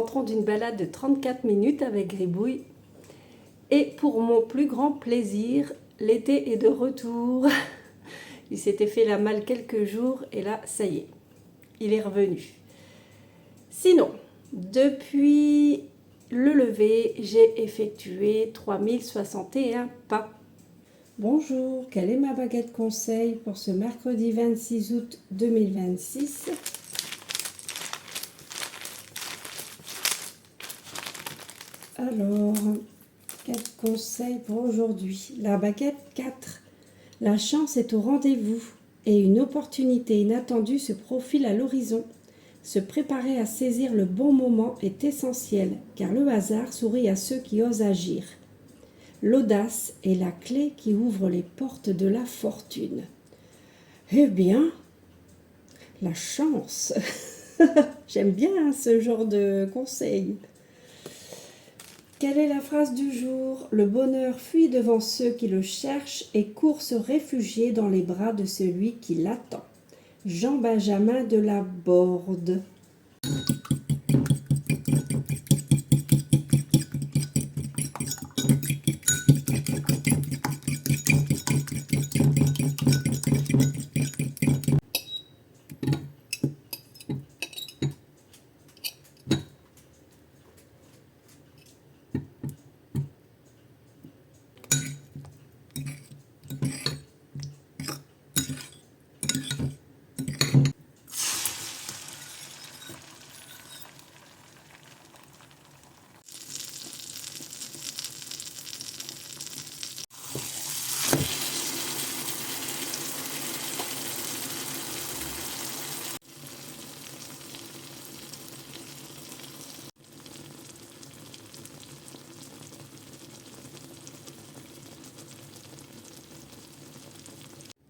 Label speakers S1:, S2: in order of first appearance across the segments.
S1: rentrons d'une balade de 34 minutes avec Gribouille. Et pour mon plus grand plaisir, l'été est de retour. Il s'était fait la malle quelques jours et là, ça y est, il est revenu. Sinon, depuis le lever, j'ai effectué 3061 pas.
S2: Bonjour, quelle est ma baguette conseil pour ce mercredi 26 août 2026? Alors, quel conseil pour aujourd'hui? La baguette 4. La chance est au rendez-vous et une opportunité inattendue se profile à l'horizon. Se préparer à saisir le bon moment est essentiel, car le hasard sourit à ceux qui osent agir. L'audace est la clé qui ouvre les portes de la fortune. Eh bien, la chance. J'aime bien ce genre de conseil. Quelle est la phrase du jour? Le bonheur fuit devant ceux qui le cherchent et court se réfugier dans les bras de celui qui l'attend. Jean-Benjamin de la Borde.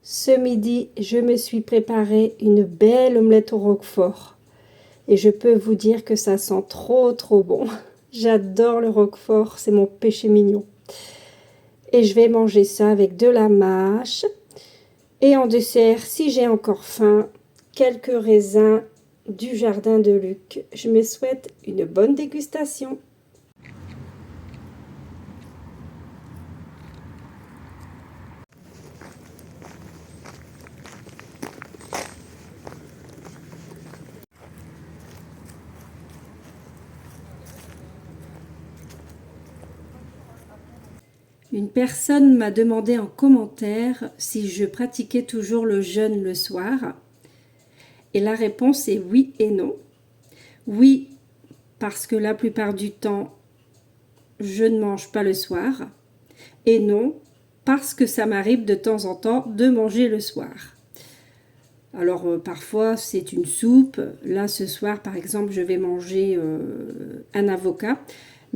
S1: Ce midi, je me suis préparé une belle omelette au roquefort. Et je peux vous dire que ça sent trop bon. J'adore le roquefort, c'est mon péché mignon. Et je vais manger ça avec de la mâche. Et en dessert, si j'ai encore faim, quelques raisins du jardin de Luc. Je me souhaite une bonne dégustation. Une personne m'a demandé en commentaire si je pratiquais toujours le jeûne le soir. Et la réponse est oui et non. Oui, parce que la plupart du temps, je ne mange pas le soir. Et non, parce que ça m'arrive de temps en temps de manger le soir. Alors parfois c'est une soupe. Là ce soir par exemple je vais manger un avocat.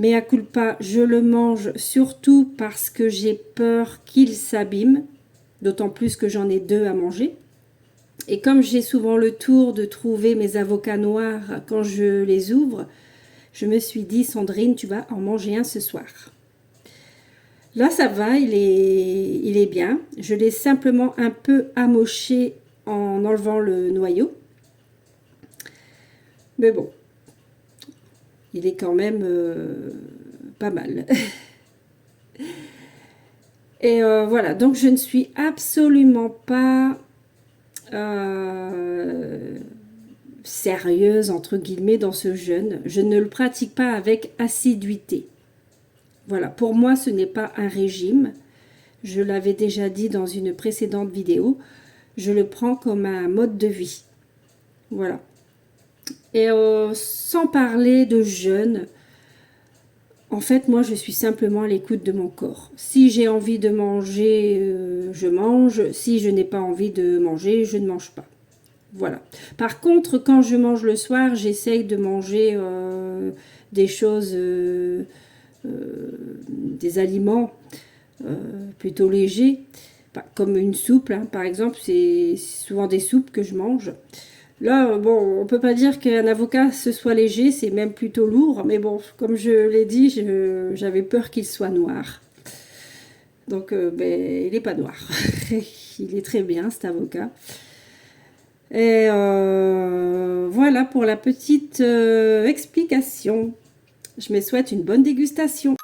S1: Mais à culpa, je le mange surtout parce que j'ai peur qu'il s'abîme. D'autant plus que j'en ai 2 à manger. Et comme j'ai souvent le tour de trouver mes avocats noirs quand je les ouvre, je me suis dit, Sandrine, tu vas en manger un ce soir. Là, ça va, il est bien. Je l'ai simplement un peu amoché en enlevant le noyau. Mais bon, il est quand même pas mal. Et voilà, donc je ne suis absolument pas sérieuse, entre guillemets, dans ce jeûne. Je ne le pratique pas avec assiduité. Voilà, pour moi, ce n'est pas un régime. Je l'avais déjà dit dans une précédente vidéo. Je le prends comme un mode de vie. Voilà. Et sans parler de jeûne, en fait, moi, je suis simplement à l'écoute de mon corps. Si j'ai envie de manger, je mange. Si je n'ai pas envie de manger, je ne mange pas. Voilà. Par contre, quand je mange le soir, j'essaye de manger des choses, des aliments plutôt légers, comme une soupe, hein, par exemple. C'est souvent des soupes que je mange. Là, bon, on peut pas dire qu'un avocat ce soit léger, c'est même plutôt lourd. Mais bon, comme je l'ai dit, j'avais peur qu'il soit noir. Donc, ben, il n'est pas noir. Il est très bien, cet avocat. Et voilà. Voilà pour la petite explication. Je me souhaite une bonne dégustation.